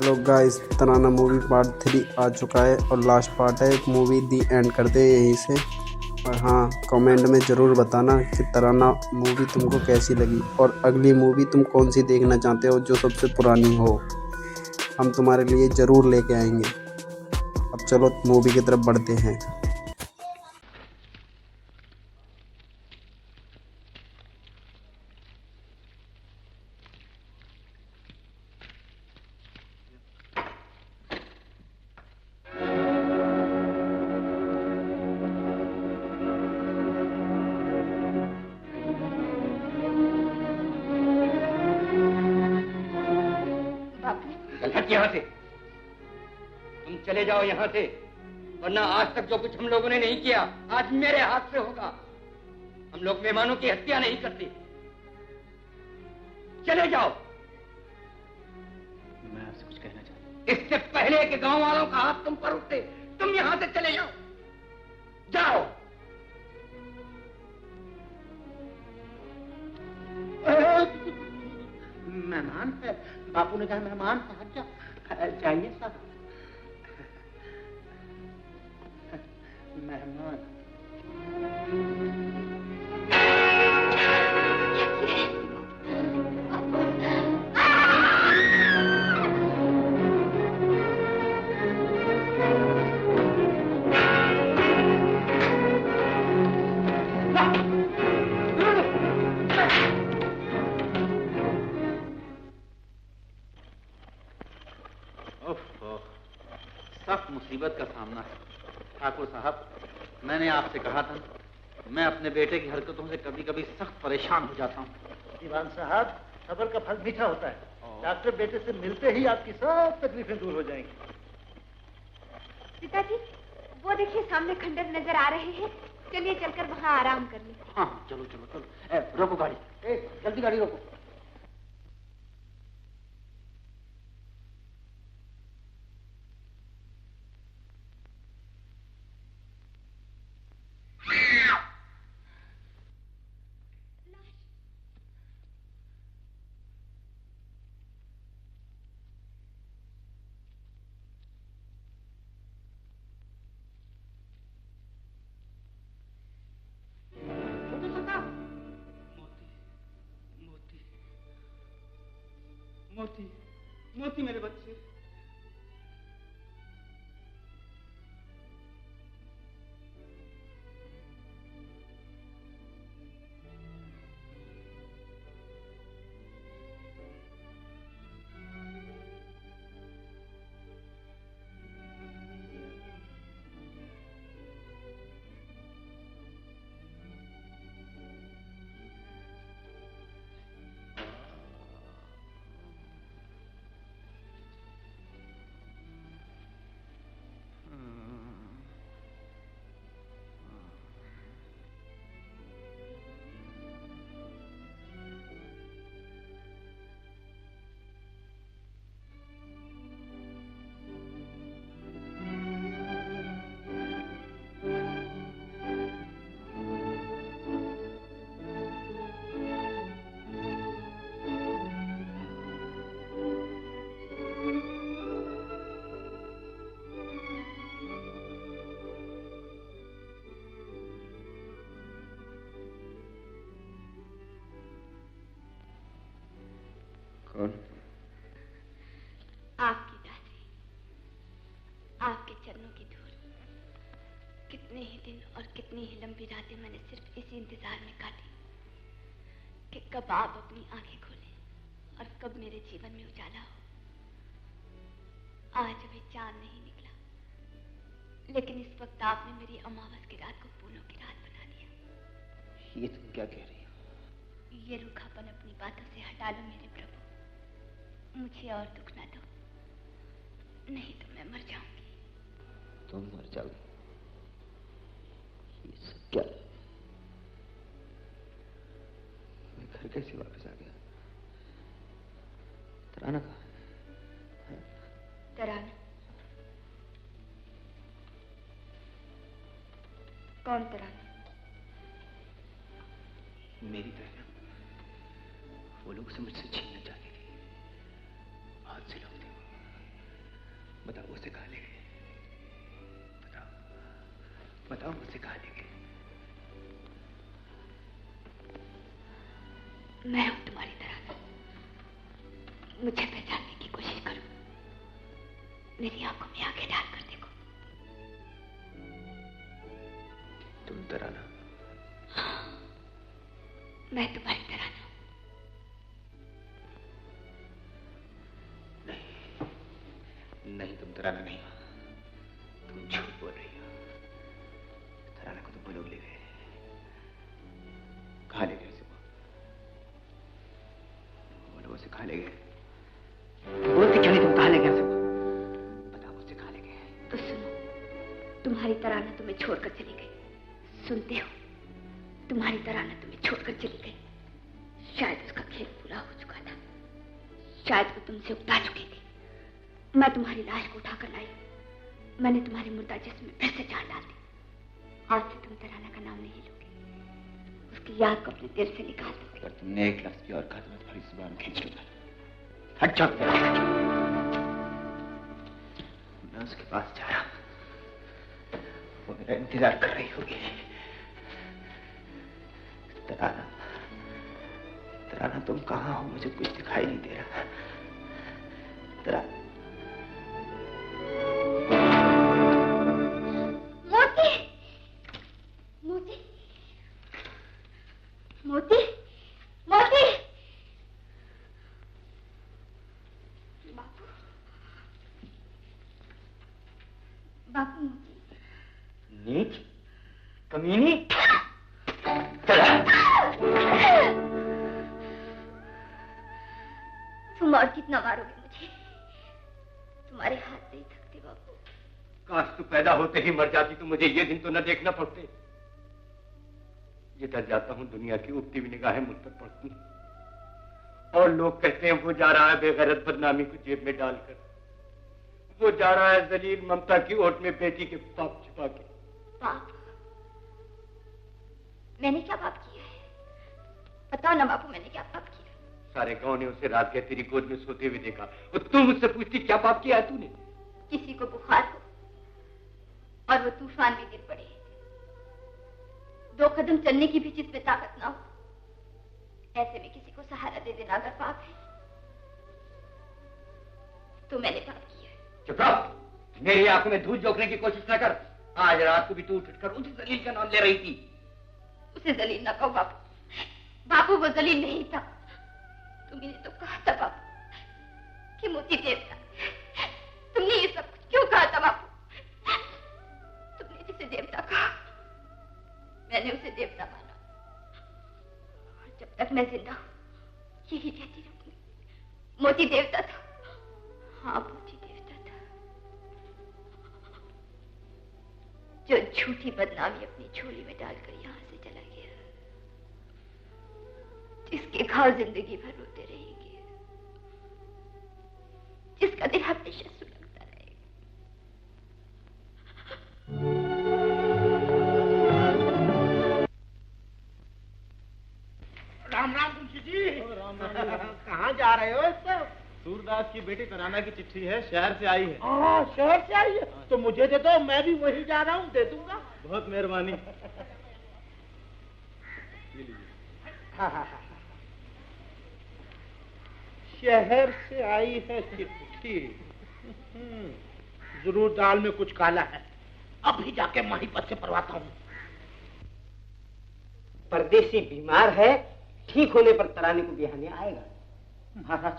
Hello guys, तराना movie part 3 आ चुका है और लास्ट पार्ट है। मूवी दी एंड करते हैं यहीं से। और हाँ, कमेंट में ज़रूर बताना कि तराना मूवी तुमको कैसी लगी और अगली मूवी तुम कौन सी देखना चाहते हो जो सबसे पुरानी हो। हम तुम्हारे लिए ज़रूर लेके आएंगे। अब चलो मूवी की तरफ बढ़ते हैं। चल हट यहाँ से। तुम चले जाओ यहाँ से, वरना आज तक जो कुछ हम लोगों ने नहीं किया आज मेरे हाथ से होगा। हम लोग मेहमानों की हत्या नहीं करते। चले जाओ। मैं आपसे कुछ कहना चाहता हूँ। इससे पहले कि गांव वालों का हाथ तुम पर उठते, तुम यहाँ से चले जाओ। जाओ। मेहमान है, बापू ने कहा मेहमान है। क्या चाहिए साहब? मेहमान। सख्त मुसीबत का सामना है ठाकुर साहब। मैंने आपसे कहा था, मैं अपने बेटे की हरकतों से कभी कभी सख्त परेशान हो जाता हूँ। दीवान साहब, सब्र का फल मीठा होता है। डॉक्टर बेटे से मिलते ही आपकी सब तकलीफें दूर हो जाएंगी। पिताजी, वो देखिए सामने खंडर नजर आ रहे हैं। चलिए चलकर वहाँ आराम कर लें। हाँ चलो चलो चलो। रोको गाड़ी, जल्दी गाड़ी रोको। मोती, मोती मेरे बच्चे। कौन? आपकी दादी, आपके चरणों की धूल। कितने ही दिन और कितनी ही लंबी रातें मैंने सिर्फ इसी इंतजार में काटी कि कब आप अपनी आंखें खोलें और कब मेरे जीवन में उजाला हो। आज अभी चांद नहीं निकला, लेकिन इस वक्त आपने मेरी अमावस की रात को पूनम की रात बना दिया। ये तुम क्या कह रही हो? ये रूखापन अपनी बातों से हटा लो मेरे प्रभु। मुझे और दुख ना दो, नहीं तो मैं मर जाऊंगी। तुम मर जाओगी? ये सब क्या? मैं घर कैसे वापस आ गया? तराना कहाँ है? तराना? कौन तराना? मेरी बहन। वो लोग उसे मुझसे छीनना चाहते थे। आज से लगते बताओ उसे कहाँ ले गए? बताओ मुझसे कहाँ ले गए? मैं हूं तुम्हारी तरह, मुझे पहचानने की कोशिश करो, मेरी आंखों में आंखें डालकर देखो। तुम तराना? मैं तुम्हारी तरह हूं। नहीं, तुम तराना नहीं हो। तुम झूठ बोल रही हो। तराना को तो वो लोग ले गए। कहाँ ले गए उसे? वो लोग उसे कहाँ ले गए? बोलते क्यों नहीं? तुम कहाँ ले गए उसे? बताओ उसे कहाँ ले गए? तो सुनो, तुम्हारी तराना तुम्हें छोड़कर चली गई। सुनते हो? तुम्हारी तराना तुम्हें छोड़कर चली गई। शायद उसका खेल पूरा हो चुका था, शायद वो तुमसे उकता चुकी थी। मैं तुम्हारी लाश को उठाकर लाई, मैंने तुम्हारी मुर्दा जिस्म में फिर से जान डाल दी। आज से तुम तराना का नाम नहीं लोगे, उसकी याद को अपने दिल से निकाल दोगे। अगर तुमने एक लफ्ज भी और कहा तो मैं तुम्हारी जुबान खींच लूंगा। हट जाओ। मैं उसके पास जा रहा हूं, वो मेरा इंतजार कर रही होगी। तराना, तराना तुम कहाँ हो? मुझे कुछ दिखाई नहीं दे रहा। तराना, मोती, मोती, मोती, मोती। बापू, बापू। मोती। नीच, कमीनी। तुम और कितना मारोगे मुझे? तुम्हारे हाथ नहीं थकते बापू। काश तू पैदा होते ही मर जाती तो मुझे ये दिन तो न देखना पड़ते। जिधर जाता हूं दुनिया की उगती हुई निगाहें मुझ पर पड़ती हैं और लोग कहते हैं वो जा रहा है बेगैरत बदनामी को जेब में डालकर, वो जा रहा है जलील ममता की ओट में बेटी के पाप छिपा के। पाप? मैंने क्या पाप किया है? बताओ ना बापू, मैंने क्या पाप किया? सारे गांव ने उसे रात गए तेरी गोद में सोते हुए देखा और तू मुझसे पूछती क्या पाप किया है तूने? किसी को बुखार हो और वो तूफान में गिर पड़े, 2 कदम चलने की भी जिसमें ताकत ना हो, ऐसे में किसी को सहारा दे देना अगर पाप है तो मैंने पाप किया है। चुप रहो, मेरी आंखों में धूल झोंकने की कोशिश न कर। आज रात को भी तू उठकर उसी जलील का नाम ले रही थी। उसे जलील ना कहो बापू, बापू वो जलील नहीं था। तुमने तो कहा था बापू कि मोती देवता। तुमने ये सब कुछ क्यों कहा था बापू? तुमने जिसे देवता कहा मैंने उसे देवता माना, और जब तक मैं जिंदा हूं यही कहती रहूंगी, मोती देवता था। हाँ, मोती देवता था, जो झूठी बदनामी अपनी झोली में डालकर यहां से चला गया, जिसके घाव जिंदगी भर रोते रहेंगे, जिसका दिल हमेशा सुलगता रहेगा। राम राम तुलसी जी। राम राम। कहाँ जा रहे हो इस पर? सूरदास की बेटी तराना की चिट्ठी है, शहर से आई है। हाँ, शहर से आई है तो मुझे दे दो, मैं भी वही जा रहा हूँ, दे दूंगा। बहुत मेहरबानी। हाँ हाँ हाँ। शहर से आई है चिट्ठी। जरूर दाल में कुछ काला है, अभी जाके माहीपत से परवाता हूँ। परदेसी बीमार है, ठीक होने पर तराने को बिहाने आएगा। महाराज,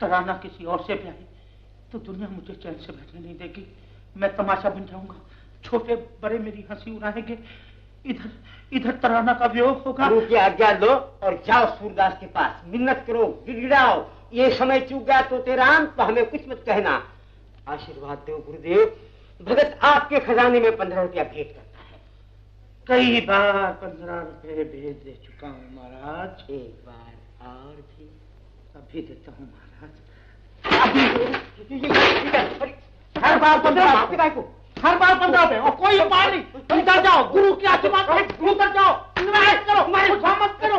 तराना किसी और से ब्याही तो दुनिया मुझे चैन से बैठने नहीं देगी। मैं तमाशा बन जाऊंगा, छोटे बड़े मेरी हंसी उड़ाएंगे। इधर इधर तराना का वियोग होगा। गुरु की आज्ञा लो और जाओ सूरदास के पास, मिन्नत करो, गिड़गिड़ाओ। ये समय चूक गया तो तेरा अंत, तो हमें कुछ मत कहना। आशीर्वाद दो गुरुदेव, भगत आपके खजाने में 15 रुपया भेंट करता है। कई बार 15 रुपए भेज दे चुका हूँ महाराज। एक बार और भी अभी देता हूँ महाराज। हर बार 15 को, हर बार 15 रुपए और कोई उपाय नहीं। तुम इधर जाओ, गुरु की आशीर्वाद करो, उधर जाओ, करो, मत करो।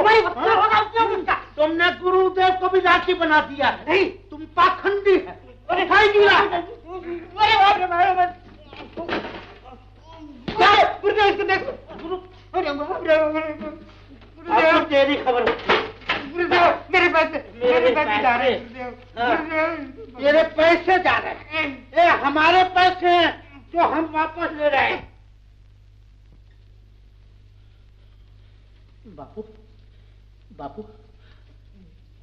तुमने गुरुदेव को भी राखी बना दिया है। नहीं, तुम पाखंडी है, दिखाई नहीं रहा। अरे बाप रे बाप, गुरुदेव इसको देखो। अरे बाप रे गुरुदेव, तेरी खबर गुरुदेव, मेरे पैसे जा रहे हैं गुरुदेव, मेरे पैसे जा रहे हैं, ये हमारे पैसे हैं जो हम वापस ले रहे हैं। बापू, बापू,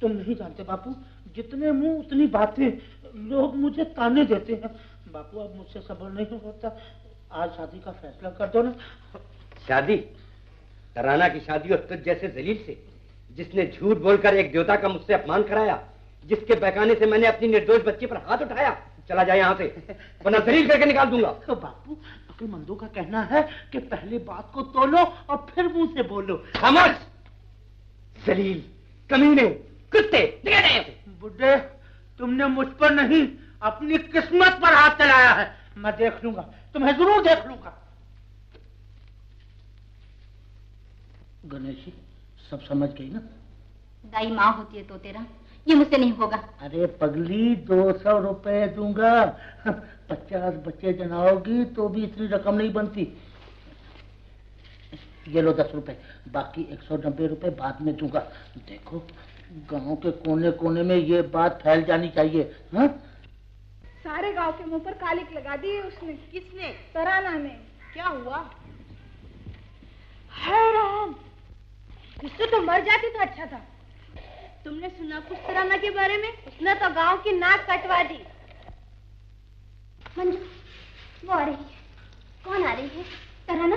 तुम नहीं जानते बापू, जितने मुंह उतनी बातें, लोग मुझे ताने देते हैं। बापू अब मुझसे सब्र नहीं होता, आज शादी का फैसला कर दो ना। शादी? तराना की शादी और तुझ जैसे जलील से, जिसने झूठ बोलकर एक देवता का मुझसे अपमान कराया, जिसके बहकाने से मैंने अपनी निर्दोष बच्ची पर हाथ उठाया। चला जाए यहाँ से, वरना जलील करके निकाल दूंगा। तो बापू, अक्लमंदों का कहना है कि पहले बात को तोलो और फिर मुंह से बोलो। खामोश! जलील, कमीने, कुत्ते, निकल जाए यहाँ से। बुड्ढे, तुमने मुझ पर नहीं, अपनी किस्मत पर हाथ चलाया है। मैं देख लूंगा, तुम्हें जरूर देख लूंगा। गणेशी, सब समझ गई ना? दाई माँ होती है तो तेरा, ये मुझसे नहीं होगा। अरे पगली, 200 रुपए दूंगा। 50 बच्चे जनाओगी तो भी इतनी रकम नहीं बनती। ये लो 10 रुपए, बाकी 190 रुपए बाद में दूंगा। देखो, गांव के कोने कोने में ये बात फैल जानी चाहिए। हाँ? सारे गांव के मुंह पर कालिक लगा दी है उसने। किसने? तराना ने। क्या हुआ? है राम, इससे तो मर जाती तो अच्छा था। तुमने सुना कुछ तराना के बारे में? उसने तो गांव की नाक कटवा दी। मंजू, वो आ रही है। कौन आ रही है? तराना?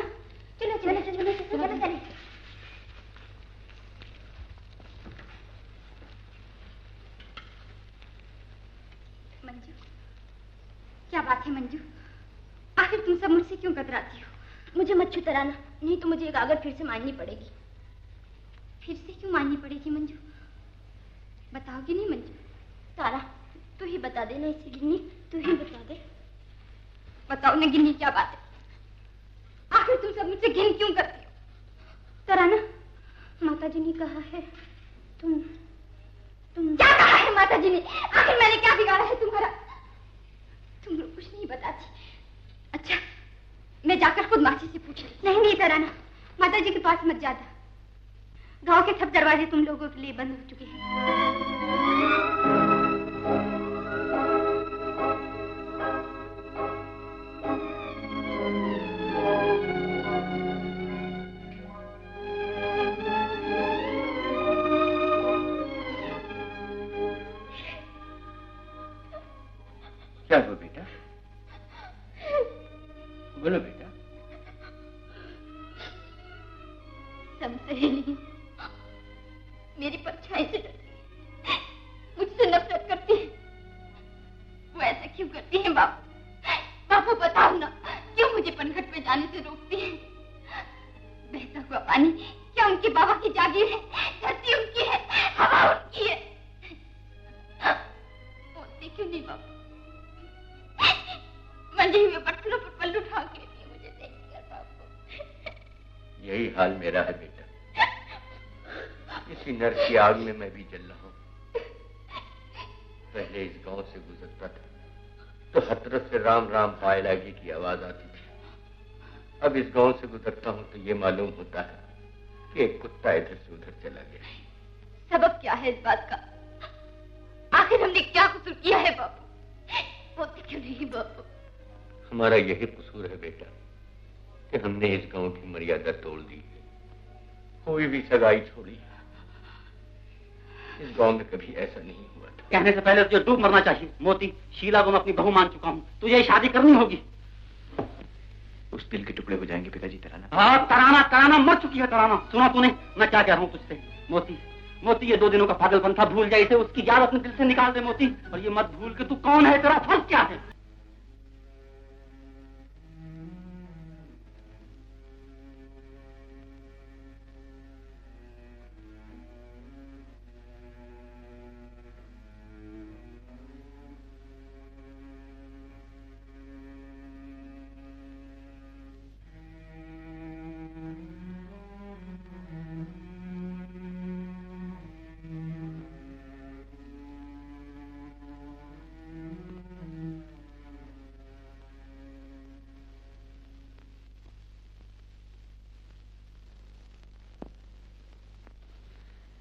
चलो चलो चलो चलो चलो चलो। मंजू, क्या बात है मंजू? आखिर तुम सब मुझसे क्यों कतराती हो? मुझे मत छू तराना, नहीं तो मुझे गागर फिर से मारनी पड़ेगी। फिर से क्यों मारनी पड़ेगी मंजू? बताओगी नहीं मंजू? तारा, तू ही बता देना इसे। गिन्नी, तू ही बता दे। बताओ ना गिन्नी, क्या बात है? आखिर तुम सब मुझसे घिन क्यों करती हो? तराना, माता जी ने कहा है तुम क्या कहा है माता जी ने? आखिर मैंने क्या बिगाड़ा है तुम्हारा? तुम लोग कुछ नहीं बताती। अच्छा, मैं जाकर खुद मासी से पूछ रही। नहीं नहीं तराना, माता जी के पास मत जाता। गांव के सब दरवाजे तुम लोगों के लिए बंद हो चुके हैं। क्या हुआ बेटा? बोलो बेटा। सब सहेली मेरी परछाई से डरती है, मुझसे नफरत करती है। वो ऐसा क्यों करती है बापू? बापू बताओ ना, क्यों मुझे पनघट पे जाने से रोकती है? बहता हुआ पानी क्या उनके बाबा की जागीर है? धरती उनकी है, हवा उनकी है। बोलते क्यों नहीं बापू? मंजे हुए पत्थरों पर पल्लू ठाक लेती है मुझे देखकर बापू। यही हाल मेरा है बेटा। इसी नर की आग में मैं भी जल रहा हूँ। पहले इस गांव से गुजरता था तो हथरत से राम राम पाए लागी की आवाज आती थी। अब इस गांव से गुजरता हूँ तो ये मालूम होता है कि एक कुत्ता इधर से उधर चला गया। सबब क्या है इस बात का? आखिर हमने क्या कसूर किया है बापू? बोलते क्यों नहीं बापू? हमारा यही कसूर है बेटा कि हमने इस गांव की मर्यादा तोड़ दी है, कोई भी सगाई छोड़ी। इस गांव में कभी ऐसा नहीं हुआ था। कहने से पहले तुझे डूब मरना चाहिए। मोती, शीला को मैं अपनी बहू मान चुका हूँ, तुझे शादी करनी होगी। उस दिल के टुकड़े हो जाएंगे पिताजी। तराना, हाँ, तराना तराना मर चुकी है। तराना, सुना तूने मैं क्या कह रहा हूँ तुझसे? मोती, मोती, ये 2 दिनों का पागलपन था, भूल जाए इसे। उसकी याद अपने दिल से निकाल दे मोती। और ये मत भूल के तू कौन है, तेरा फर्ज क्या है।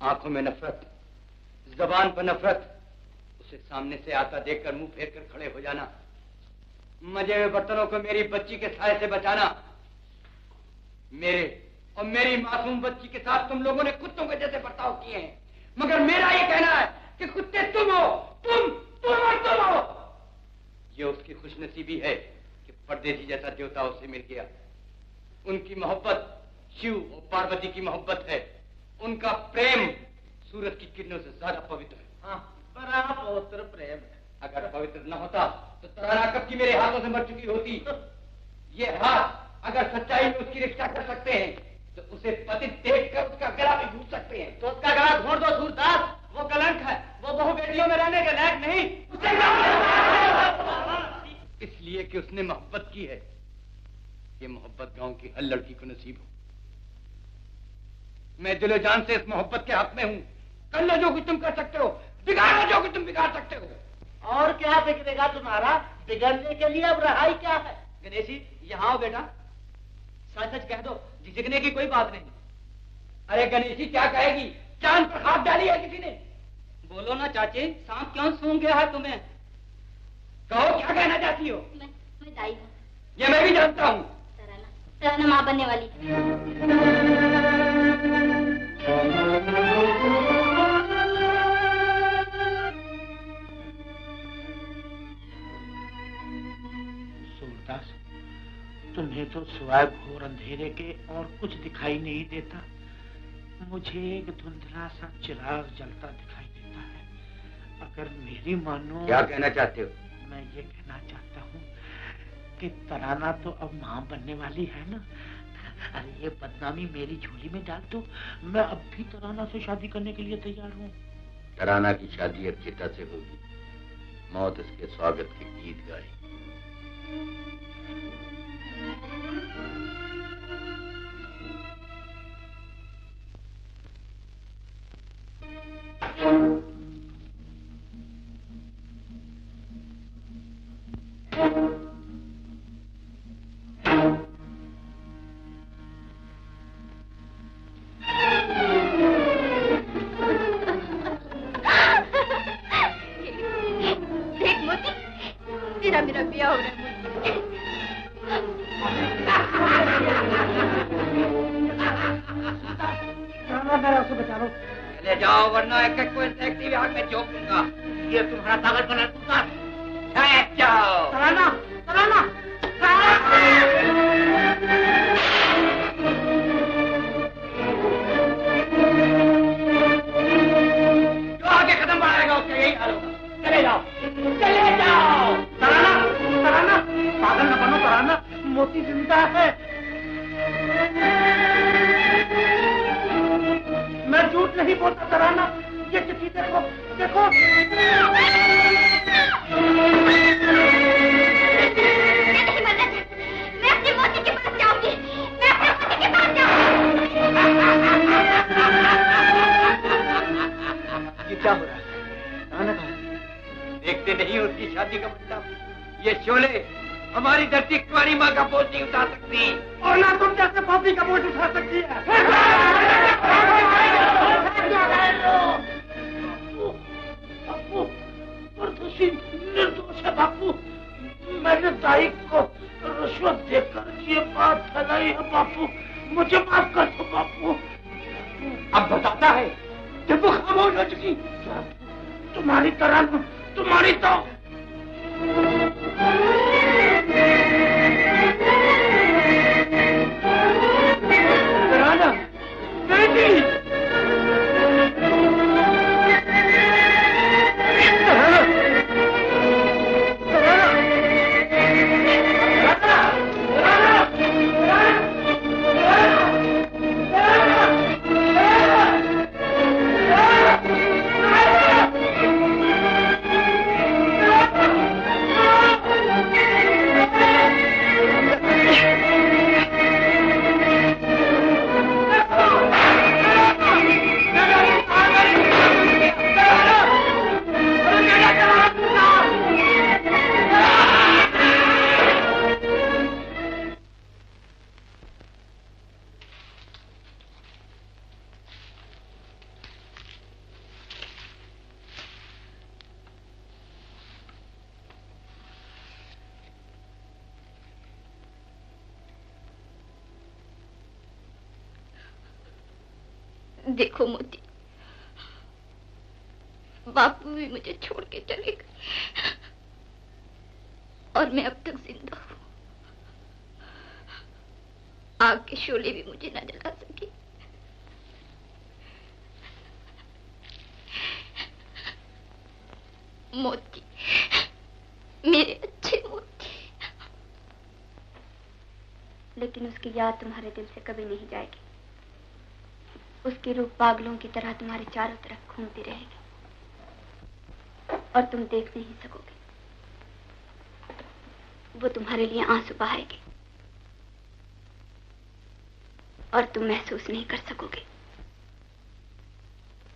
आंखों में नफरत, जबान पर नफरत, उसे सामने से आता देखकर मुंह फेर कर खड़े हो जाना, मजे में बर्तनों को मेरी बच्ची के साए से बचाना। मेरे और मेरी मासूम बच्ची के साथ तुम लोगों ने कुत्तों के जैसे बर्ताव किए हैं, मगर मेरा ये कहना है कि कुत्ते तुम हो, तुम और तुम हो। ये उसकी खुशनसीबी है कि परदेसी जैसा देवता उसे मिल गया। उनकी मोहब्बत शिव और पार्वती की मोहब्बत है। उनका प्रेम सूरज की किरणों से ज्यादा पवित्र है। हाँ, बड़ा पवित्र प्रेम है। अगर पवित्र न होता तो तराना कब की मेरे हाथों से मर चुकी होती। ये हाथ अगर सच्चाई में उसकी रक्षा कर सकते हैं तो उसे पतित देखकर उसका गला भी घूट सकते हैं। तो उसका गला घोंट दो सूरदास, वो कलंक है, वो बहु बेटियों में रहने के लायक नहीं। इसलिए कि उसने मोहब्बत की है। ये मोहब्बत गांव की हर लड़की को नसीब हो। मैं दिलो जान से इस मोहब्बत के हक में हूँ। कर लो जो कुछ तुम कर सकते हो, बिगाड़ो जो कुछ तुम बिगाड़ सकते हो। और क्या बिगड़ेगा तुम्हारा? बिगड़ने के लिए अब रहाई क्या है? गणेश जी, यहाँ आओ बेटा, सच सच कह दो, झिझकने की कोई बात नहीं। अरे गणेश जी, क्या कहेगी? चांद पर खाद डाली है किसी ने? बोलो ना चाची, सांप क्यों सूंघ गया है तुम्हें? कहो, क्या कहना चाहती हो? मैं दाई हूँ। ये मैं भी जानता हूँ। तराना माँ बनने वाली है। सूरदास, तुम्हें तो सिवाय घोर अंधेरे के और कुछ दिखाई नहीं देता। मुझे एक धुंधला सा चिराग जलता दिखाई देता है। अगर मेरी मानो। क्या कहना चाहते हो? मैं ये कहना चाहता हूँ कि तराना तो अब माँ बनने वाली है ना। अरे ये बदनामी मेरी झोली में डाल दो, मैं अब भी तराना से शादी करने के लिए तैयार हूँ। तराना की शादी अब चिता से होगी। मौत इसके स्वागत के गीत गाएगी। मेरा ब्याह हो रहा है। बचा लो। चले जाओ वरना एक एक को टैक्सी विभाग में झोंक दूंगा। ये तुम्हारा पागलपन है सूरदास। जाओ। तराना, तराना, जो आगे कदम बढ़ाएगा उसका यही हाल होगा। चले जाओ, चले जाओ। तराना, तराना, पागल न बनो तराना, मोती जिंदा है। मैं झूठ नहीं बोलता तराना, ये चिट्ठी देखो, देखो। मैं अपनी मोती के पास जाऊंगी, मैं अपनी मोती के पास जाऊंगी। ये क्या हो रहा है? तराना कहाँ है? देखते नहीं उसकी शादी का मंडप। ये शोले हमारी धरती कुंवारी माँ का बोझ नहीं उठा सकती, और ना तुम जैसे पापी का बोझ उठा सकती है। निर्दोष है बापू, मैंने दाई को रिश्वत देकर ये बात फैलाई है बापू, मुझे माफ कर दो बापू। अब बताता है जब वो खामोश हो चुकी। तुम्हारी तरह, तुम्हारी तो तराना, बेटी। देखो मोती, बापू भी मुझे छोड़ के चले गए और मैं अब तक जिंदा हूं। आग के शोले भी मुझे न जला सके। मोती, मेरे अच्छे मोती। लेकिन उसकी याद तुम्हारे दिल से कभी नहीं जाएगी। उसकी रूह पागलों की तरह तुम्हारे चारों तरफ घूमती रहेगी और तुम देख नहीं सकोगे। वो तुम्हारे लिए आंसू बहाएगी और तुम महसूस नहीं कर सकोगे।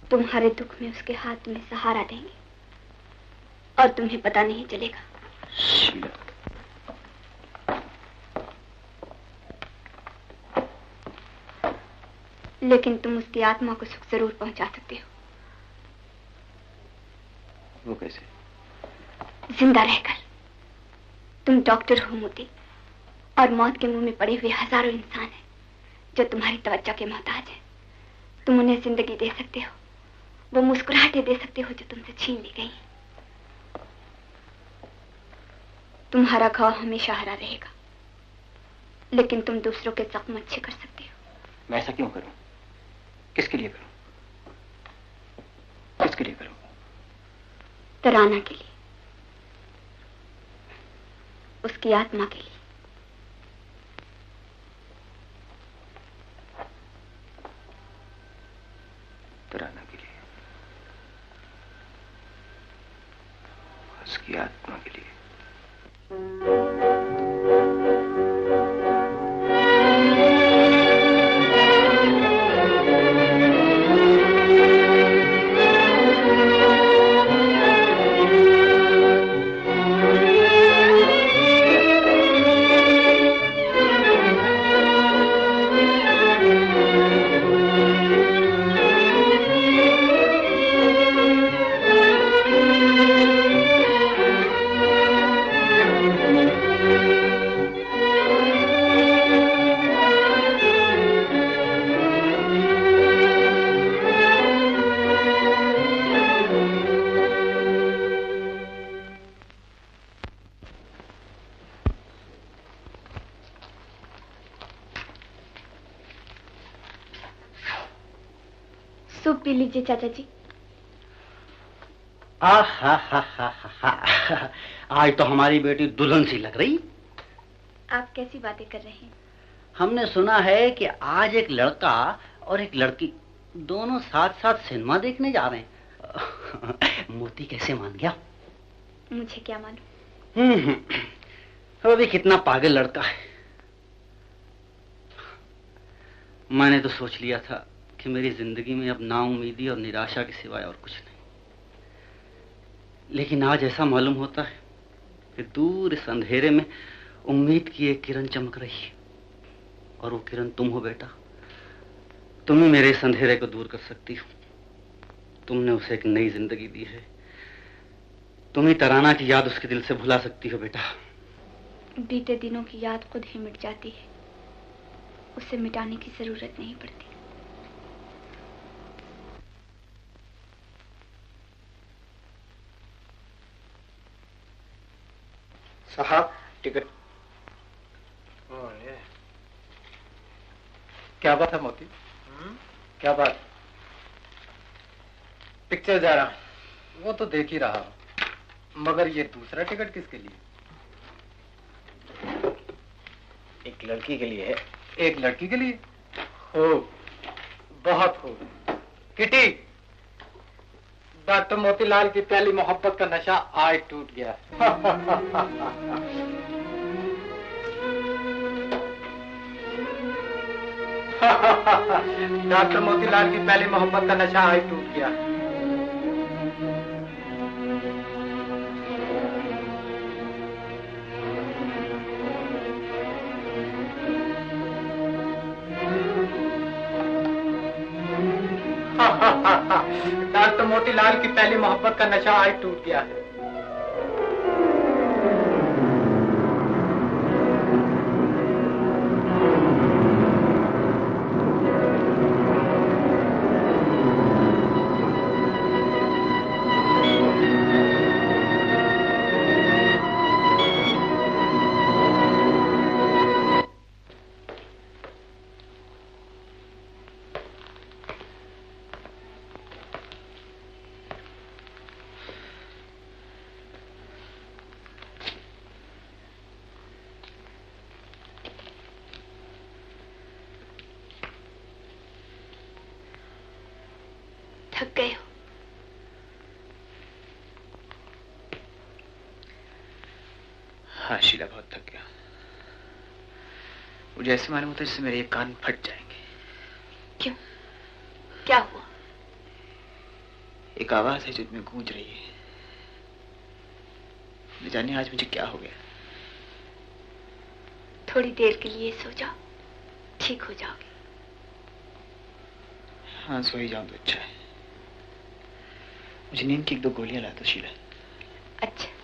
तुम्हारे दुख में उसके हाथ तुम्हें सहारा देंगे और तुम्हें पता नहीं चलेगा। लेकिन तुम उसकी आत्मा को सुख जरूर पहुंचा सकते हो। वो कैसे? जिंदा रहकर। तुम डॉक्टर हो मोती, और मौत के मुंह में पड़े हुए हजारों इंसान हैं जो तुम्हारी तवज्जो के मोहताज हैं। तुम उन्हें जिंदगी दे सकते हो, वो मुस्कुराहटें दे सकते हो जो तुमसे छीन ली गई। तुम्हारा घाव हमेशा हरा रहेगा, लेकिन तुम दूसरों के जख्म अच्छे कर सकते हो। मैं ऐसा क्यों करूं? किसके लिए करूं? किसके लिए करूं? तराना के लिए, उसकी आत्मा के लिए। तराना के लिए, उसकी आत्मा के लिए। सूप पी लीजिए चाचा जी। आज तो हमारी बेटी दुल्हन सी लग रही। आप कैसी बातें कर रहे हैं? हमने सुना है कि आज एक लड़का और एक लड़की दोनों साथ साथ सिनेमा देखने जा रहे हैं। मोती कैसे मान गया? मुझे क्या मालूम। वो भी कितना पागल लड़का है। मैंने तो सोच लिया था कि मेरी जिंदगी में अब नाउम्मीदी और निराशा के सिवाय और कुछ नहीं। लेकिन आज ऐसा मालूम होता है कि दूर इस अंधेरे में उम्मीद की एक किरण चमक रही है, और वो किरण तुम हो बेटा। तुम ही मेरे इस अंधेरे को दूर कर सकती हो। तुमने उसे एक नई जिंदगी दी है। तुम ही तराना की याद उसके दिल से भुला सकती हो बेटा। बीते दिनों की याद खुद ही मिट जाती है, उसे मिटाने की जरूरत नहीं पड़ती। साहब टिकट। क्या बात है मोती? क्या बात? पिक्चर जा रहा, वो तो देख ही रहा हूं, मगर ये दूसरा टिकट किसके लिए? एक लड़की के लिए है। एक लड़की के लिए? हो, बहुत हो। किटी, डॉक्टर मोतीलाल की पहली मोहब्बत का नशा आज टूट गया। डॉक्टर मोतीलाल की पहली मोहब्बत का नशा आज टूट गया। डॉक्टर मोतीलाल की पहली मोहब्बत का नशा आज टूट गया है। थक गए हो। हाँ शीला, बहुत थक गया। मुझे ऐसे मालूम होता है जैसे मेरे ये कान फट जाएंगे। क्यों? क्या हुआ? एक आवाज है जो में गूंज रही है। न जाने आज मुझे क्या हो गया। थोड़ी देर के लिए सो जाओ, ठीक हो जाओगे। हाँ, सो ही जाऊं तो अच्छा है। मुझे नींद की 1-2 गोलियां ला दो शीला। अच्छा।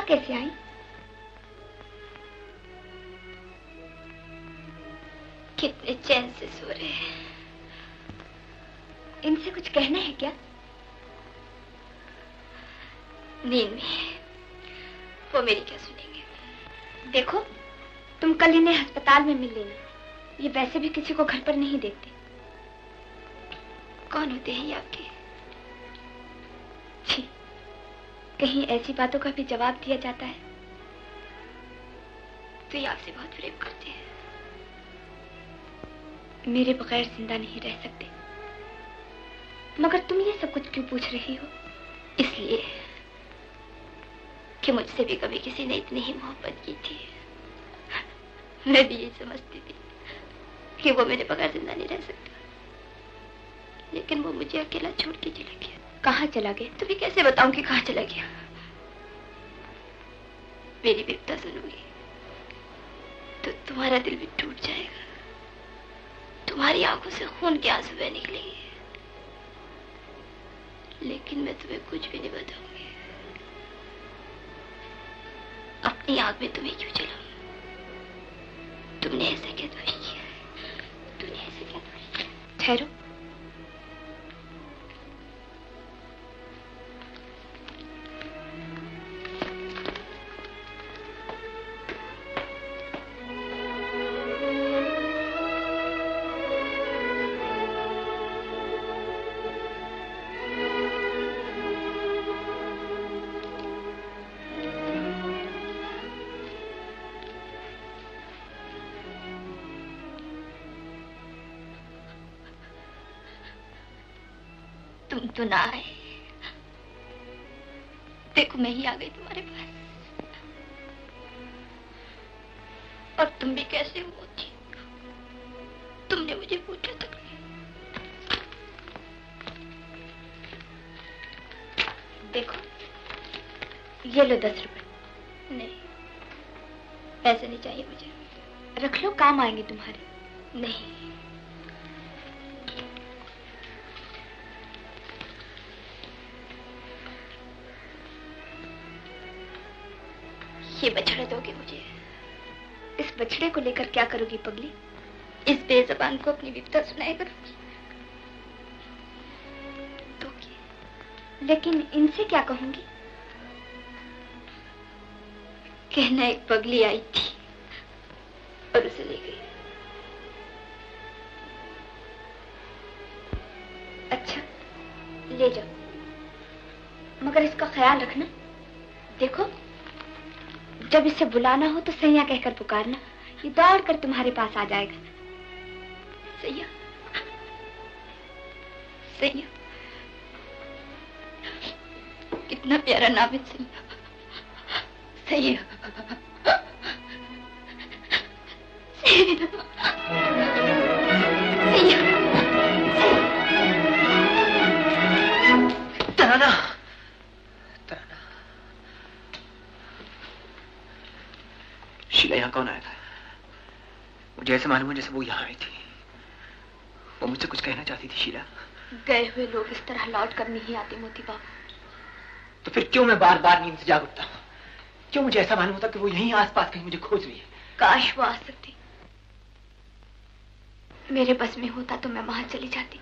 कैसे आई? कितने चैन से सो रहे हैं। इनसे कुछ कहना है क्या? नींद में वो मेरी क्या सुनेंगे। देखो, तुम कल इन्हें अस्पताल में मिल लेना। ये वैसे भी किसी को घर पर नहीं देखते। कौन होते हैं ये आपके? छी, कहीं ऐसी बातों का भी जवाब दिया जाता है तो ये आपसे बहुत प्रेम करते हैं। मेरे बगैर जिंदा नहीं रह सकते। मगर तुम ये सब कुछ क्यों पूछ रही हो? इसलिए कि मुझसे भी कभी किसी ने इतनी ही मोहब्बत की थी। मैं भी यही समझती थी कि वो मेरे बगैर जिंदा नहीं रह सकता, लेकिन वो मुझे अकेला छोड़ के चला गया। कहाँ चला गया? तुम्हें कैसे बताऊं कि कहाँ चला गया? मेरी विपदा सुनोगी तो तुम्हारा दिल भी टूट जाएगा। तुम्हारी आंखों से खून के आंसू बह निकलेंगे, लेकिन मैं तुम्हें कुछ भी नहीं बताऊंगी। अपनी आग में तुम्हें क्यों जलाऊं? तुमने ऐसा क्या दोष किया? तुमने ऐसा क्या दोष किया? ठहरो, तुम तो ना आए। देखो, मैं ही आ गई तुम्हारे पास। और तुम भी कैसे हो? तुमने मुझे पूछा तक नहीं। देखो, ये लो 10 रुपए। नहीं, पैसे नहीं चाहिए मुझे। रख लो, काम आएंगे तुम्हारे। नहीं, ये बछड़ा दोगे मुझे? इस बछड़े को लेकर क्या करोगी पगली? इस बेज़बान को अपनी विपदा सुनाया करोगी? दोगी, लेकिन इनसे क्या कहूंगी? कहना एक पगली आई थी और उसे ले गई। अच्छा, ले जाओ। मगर इसका ख्याल रखना। देखो, जब इसे बुलाना हो तो सैया कहकर पुकारना, ये दौड़ कर तुम्हारे पास आ जाएगा। सैया, सैया, कितना प्यारा नाम है सैया। सैया, सैया, सैया। तराना, तराना। शीला यहाँ कौन आया था? मुझे ऐसे मालूम है जैसे वो यहाँ आई थी। वो मुझसे कुछ कहना चाहती थी। शीला, गए हुए लोग इस तरह लौट कर नहीं आते मोती बाबू। तो फिर क्यों मैं बार बार नींद से जाग उठता हूँ? क्यों मुझे ऐसा मालूम होता कि वो यहीं आसपास कहीं मुझे खोज रही है? काश वो आ सकती। मेरे बस में होता तो मैं वहां चली जाती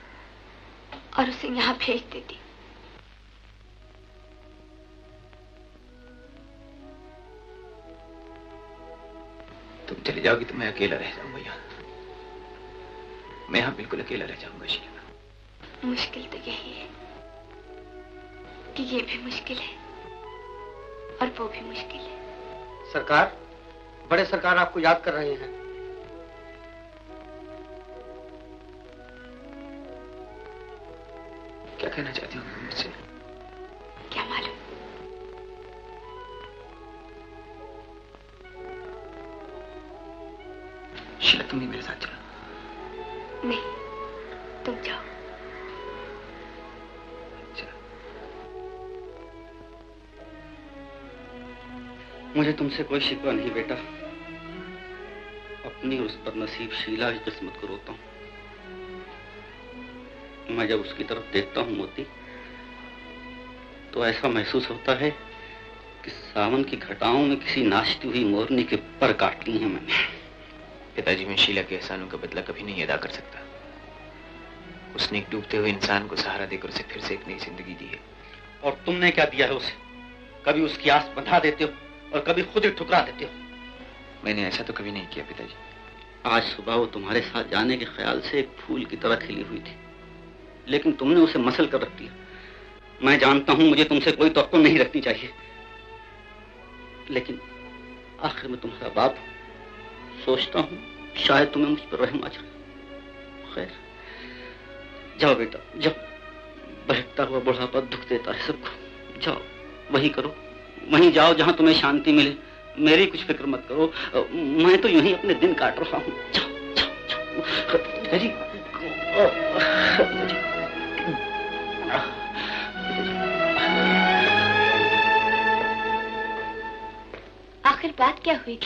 और उसे यहाँ भेज देती। तुम चली जाओगी तो मैं अकेला रह जाऊंगा यहाँ। मैं यहाँ बिल्कुल अकेला रह जाऊंगा शीला। मुश्किल तो यही है कि ये भी मुश्किल है और वो भी मुश्किल है। सरकार, बड़े सरकार आपको याद कर रहे हैं। क्या कहना चाहती हो मुझसे? क्या मालूम। शीला, तुम भी मेरे साथ चलो। नहीं, तुम जाओ। मुझे तुमसे कोई शिकवा नहीं बेटा। अपनी उस पर नसीब शीला की किस्मत को रोता हूं। मैं जब उसकी तरफ देखता हूं मोती, तो ऐसा महसूस होता है कि सावन की घटाओं में किसी नाचती हुई मोरनी के पर काट ली हैं मैंने। पिताजी, मैं शीला के एहसानों का बदला कभी नहीं अदा कर सकता। उसने एक डूबते हुए इंसान को सहारा देकर उसे फिर से एक नई जिंदगी दी है। और तुमने क्या दिया है उसे? कभी उसकी आस बंधा देते हो और कभी खुद ही ठुकरा देते हो। मैंने ऐसा तो कभी नहीं किया पिताजी। आज सुबह वो तुम्हारे साथ जाने के ख्याल से एक फूल की तरह खिली हुई थी, लेकिन तुमने उसे मसल कर रख दिया। मैं जानता हूं मुझे तुमसे कोई तवक्को नहीं रखनी चाहिए, लेकिन आखिर में तुम्हारा बाप हूं। सोचता हूं शायद तुम्हें मुझ पर रहम आ जाए। खैर, जाओ बेटा, जाओ। बहकता हुआ बुढ़ापा दुख देता है सबको। जाओ, वही करो, वहीं जाओ जहां तुम्हें शांति मिले। मेरी कुछ फिक्र मत करो, मैं तो यूं ही अपने दिन काट रहा हूं। जाओ, जाओ, जाओ। जी, आखिर बात क्या हुई?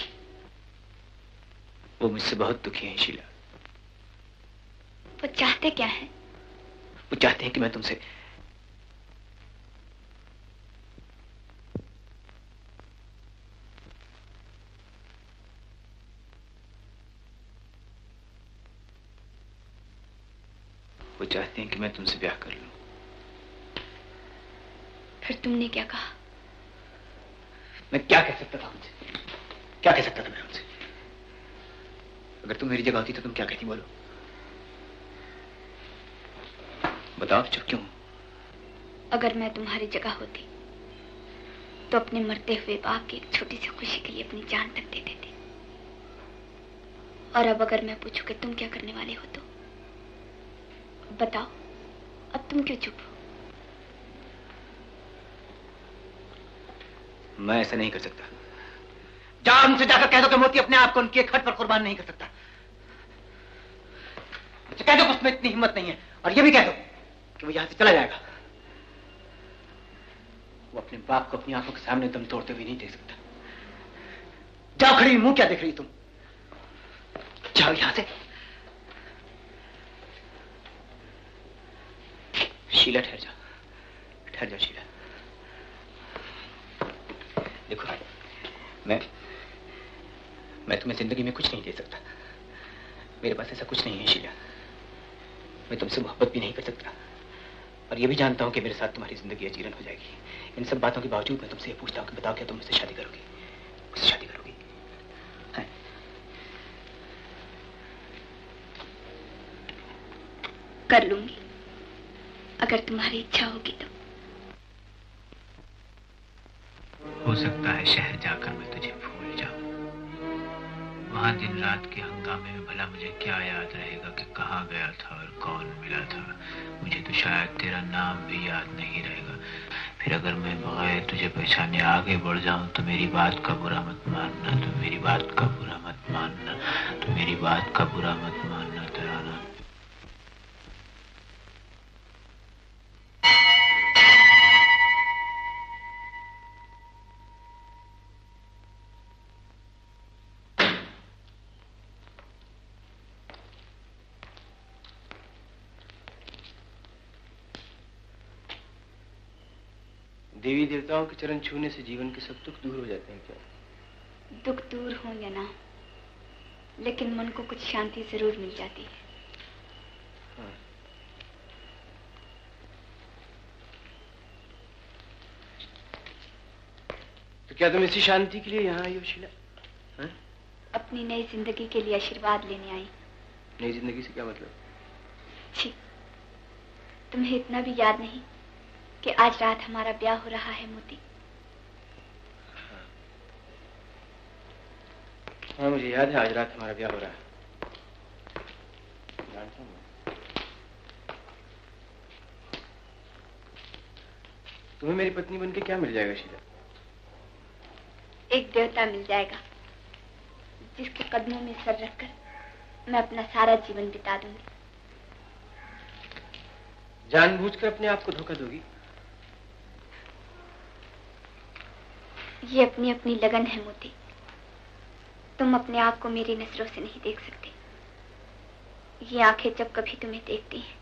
वो मुझसे बहुत दुखी है शीला। वो चाहते क्या है? वो चाहते हैं कि मैं तुमसे ब्याह कर लूं। फिर तुमने क्या कहा? मैं क्या कह सकता था उनसे? क्या कह सकता था मैं उनसे? अगर तुम मेरी जगह होती तो तुम क्या कहती? बोलो, बताओ, चुप क्यों? अगर मैं तुम्हारी जगह होती तो अपने मरते हुए बाप की एक छोटी सी खुशी के लिए अपनी जान तक दे देती। और अब अगर मैं पूछूं कि तुम क्या करने वाले हो तो बताओ, अब तुम क्यों चुप हो? मैं ऐसा नहीं कर सकता। जाओ उनसे जाकर कह दो कि मोती अपने आप को उनके खट पर कुर्बान नहीं कर सकता। अच्छा, कह दो कि उसमें इतनी हिम्मत नहीं है, और ये भी कह दो कि वो यहां से चला जाएगा। वो अपने बाप को अपनी आंखों के सामने दम तोड़ते हुए नहीं देख सकता। जाओ, खड़ी मुंह क्या देख रही तुम? जाओ यहां से। शीला, ठहर जाओ, ठहर जाओ शीला। देखो, मैं तुम्हें जिंदगी में कुछ नहीं दे सकता। मेरे पास ऐसा कुछ नहीं है शीला। मैं तुमसे मोहब्बत भी नहीं कर सकता, और ये भी जानता हूं कि मेरे साथ तुम्हारी जिंदगी अजीरन हो जाएगी। इन सब बातों के बावजूद मैं तुमसे ये पूछता हूं कि बताओ, क्या तुम मुझसे शादी करोगी? मुझसे शादी करोगी? है? कर लूंगी, अगर तुम्हारी इच्छा होगी तो। हो सकता है शहर जाकर मैं तुझे भूल जाऊं। वहां दिन रात के हंगामे में भला मुझे क्या याद रहेगा कि कहाँ गया था और कौन मिला था। मुझे तो शायद तेरा नाम भी याद नहीं रहेगा। फिर अगर मैं बगैर तुझे पहचाने आगे बढ़ जाऊं तो मेरी बात का बुरा मत मानना, तो मेरी बात का बुरा मत मानना, तो मेरी बात का बुरा मत मानना तराना। देवी देवताओं के चरण छूने से जीवन के सब दुख दूर हो जाते हैं क्या? दुख दूर हो या ना, लेकिन मन को कुछ शांति जरूर मिल जाती है। हाँ। तो क्या तुम इसी शांति के लिए यहाँ आई हो शीला? हाँ? अपनी नई जिंदगी के लिए आशीर्वाद लेने आई। नई जिंदगी से क्या मतलब? छी, तुम्हें इतना भी याद नहीं कि आज रात हमारा ब्याह हो रहा है मोती? हाँ मुझे याद है, आज रात हमारा ब्याह हो रहा है। जानता हूँ। तुम्हें मेरी पत्नी बनके क्या मिल जाएगा शीला? एक देवता मिल जाएगा जिसके कदमों में सर रखकर मैं अपना सारा जीवन बिता दूंगी। जानबूझकर अपने आप को धोखा दोगी? ये अपनी अपनी लगन है मोती। तुम अपने आप को मेरी नजरों से नहीं देख सकते। ये आंखें जब कभी तुम्हें देखती हैं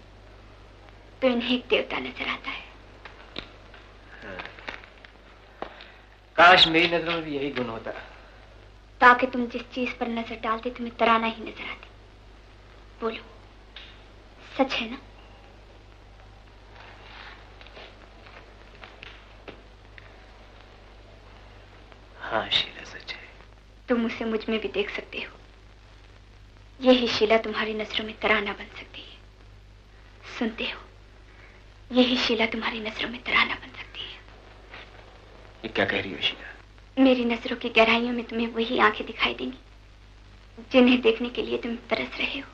तो इन्हें एक देवता नजर आता है। हाँ। काश मेरी नजरों में भी यही गुण होता, ताकि तुम जिस चीज पर नजर डालते तुम्हें तराना ही नजर आती। बोलो, सच है ना? हाँ शीला सच है। तुम उसे मुझ में भी देख सकते हो। यही शीला तुम्हारी नजरों में तराना बन सकती है। सुनते हो, यही शीला तुम्हारी नजरों में तराना बन सकती है। ये क्या कह रही हो शीला? मेरी नजरों की गहराइयों में तुम्हें वही आंखें दिखाई देंगी जिन्हें देखने के लिए तुम तरस रहे हो।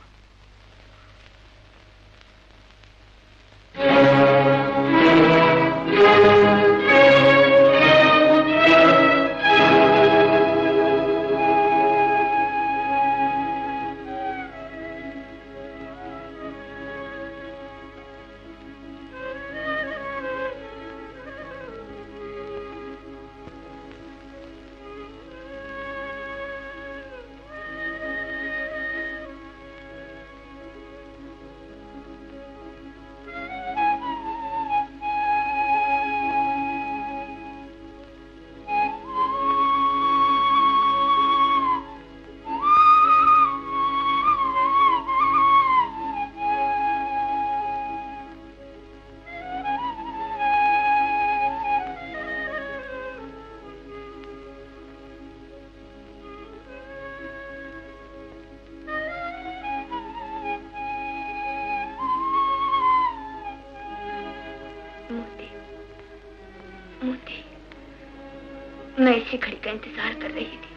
मैं इसी घड़ी का इंतजार कर रही थी।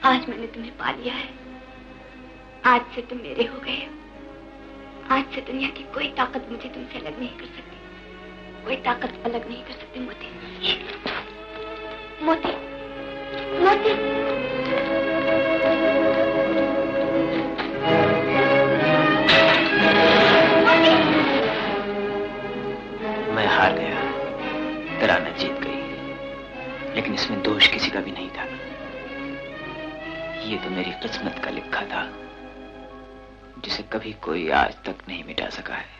आज मैंने तुम्हें पा लिया है। आज से तुम मेरे हो गए हो। आज से दुनिया की कोई ताकत मुझे तुमसे अलग नहीं कर सकती। कोई ताकत अलग नहीं कर सकती मोती। मोती, मोती। मैं हार गया, तराना जीत गई, लेकिन इसमें दोष किसी का भी नहीं था। ये तो मेरी किस्मत का लिखा था, जिसे कभी कोई आज तक नहीं मिटा सका है।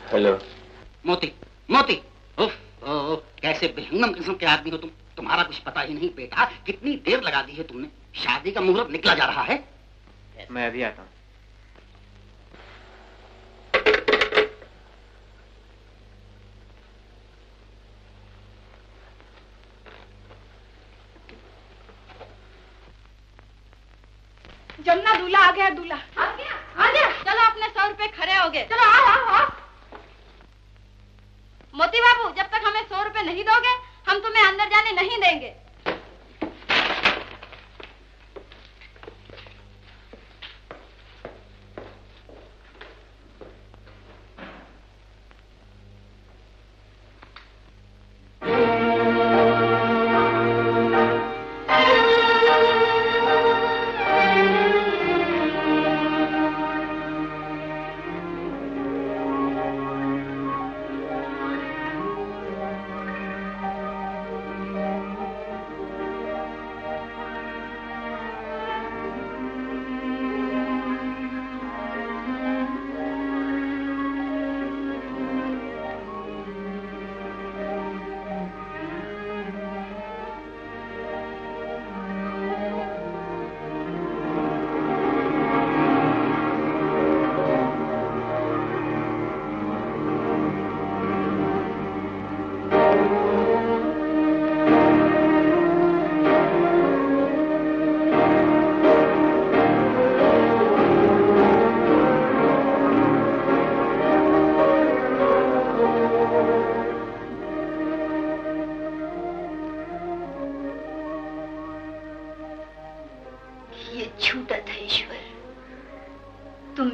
हेलो। मोती, मोती, उफ, कैसे बेहंगम किस्म के आदमी हो तुम। तुम्हारा कुछ पता ही नहीं बेटा। कितनी देर लगा दी है तुमने। शादी का मुहूर्त निकला जा रहा है। मैं अभी आता हूँ। जमुना दूल्हा आ गया, दूल्हा आ गया, आ गया। चलो अपने 100 रुपए खड़े हो गए। चलो आओ आओ आओ। मोती बाबू, जब तक हमें 100 रुपए नहीं दोगे हम तुम्हें अंदर जाने नहीं देंगे।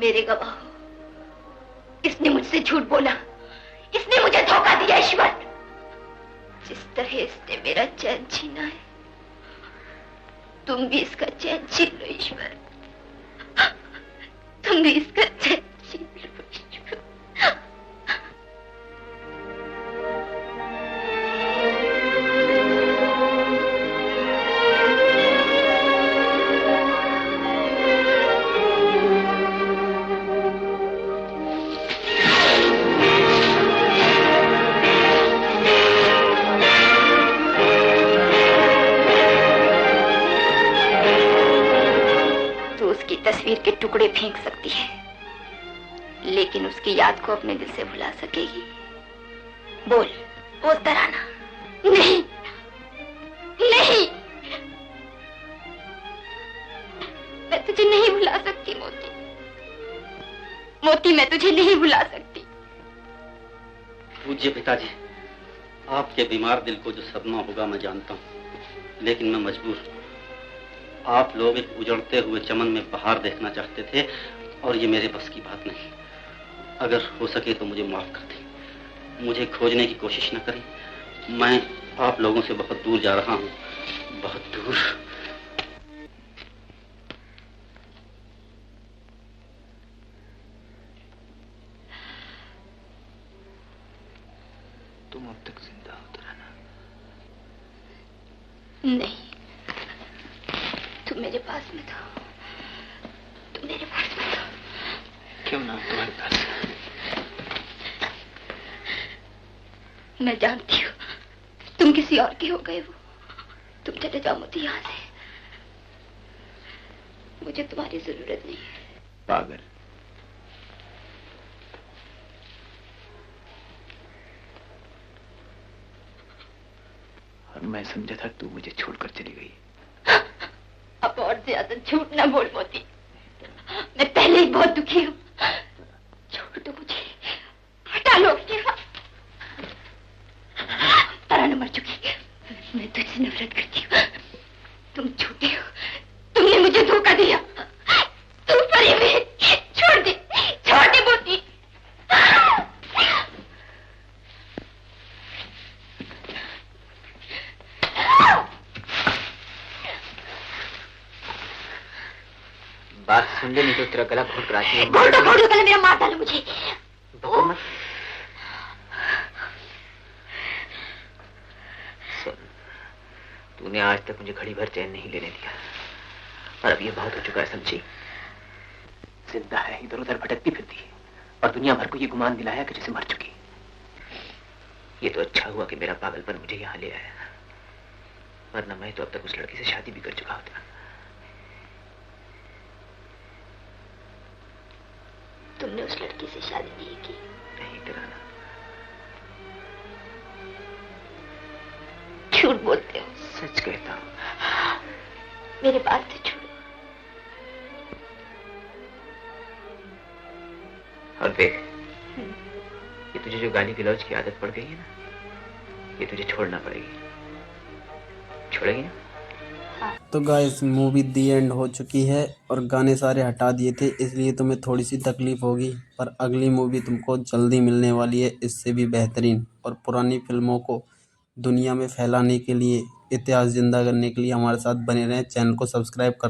मेरे गवाह हो, इसने मुझसे झूठ बोला, इसने मुझे धोखा दिया। ईश्वर, जिस तरह इसने मेरा चैन छीना है, तुम भी इसका चैन छीन लो ईश्वर, तुम भी इसका चैन छीन लो ईश्वर। तस्वीर के टुकड़े फेंक सकती है, लेकिन उसकी याद को अपने दिल से भुला सकेगी। बोल बोल तराना। नहीं नहीं, मैं तुझे नहीं भुला सकती मोती, मोती मैं तुझे नहीं भुला सकती। पूज्य पिताजी, आपके बीमार दिल को जो सदमा होगा मैं जानता हूँ, लेकिन मैं मजबूर हूँ। आप लोग एक उजड़ते हुए चमन में बहार देखना चाहते थे और ये मेरे बस की बात नहीं। अगर हो सके तो मुझे माफ कर दें, मुझे खोजने की कोशिश न करें। मैं आप लोगों से बहुत दूर जा रहा हूँ, बहुत दूर। तुम अब तक जिंदा हो तराना? नहीं, तुम मेरे पास में था, तुम मेरे पास में था। क्यों ना तुम्हारे पास? मैं जानती हूँ तुम किसी और के हो गए हो। तुम चले जाओ मोती यहाँ से, मुझे तुम्हारी जरूरत नहीं है। पागल, और मैं समझा था तू मुझे छोड़कर चली गई। अब और ज्यादा झूठ ना बोल मोती, मैं पहले ही बहुत दुखी हूँ। छोड़ दो मुझे, हटा लो यहाँ। तराना मर चुकी, मैं तुझसे नफरत करती हूँ। तुम झूठे हो, तुमने मुझे धोखा दिया। तुम परी में छोड़ दे मोती। बात सुन ले, नहीं तो तेरा गला घोट कर आती है। घोटो गला मेरा, मार डालो मुझे। सुन, तूने आज तक मुझे घड़ी भर चैन नहीं लेने दिया, और अब ये बहुत हो चुका है, समझी? जिंदा है, इधर उधर भटकती फिरती है, और दुनिया भर को ये गुमान दिलाया कि जैसे मर चुकी। ये तो अच्छा हुआ कि मेरा पागलपन मुझे यहाँ ले आया, वरना मैं तो अब तक उस लड़की से शादी भी कर चुका होता। तुमने उस लड़की से शादी नहीं की? नहीं तराना। झूठ बोलते हो। सच कहता हूँ। मेरे बात से छोड़ो, और देख, ये तुझे जो गाली गलौज की आदत पड़ गई है ना, ये तुझे छोड़ना पड़ेगी। छोड़ेगी ना? तो गाइस मूवी दी एंड हो चुकी है और गाने सारे हटा दिए थे, इसलिए तुम्हें थोड़ी सी तकलीफ होगी, पर अगली मूवी तुमको जल्दी मिलने वाली है इससे भी बेहतरीन। और पुरानी फिल्मों को दुनिया में फैलाने के लिए, इतिहास जिंदा करने के लिए हमारे साथ बने रहें। चैनल को सब्सक्राइब कर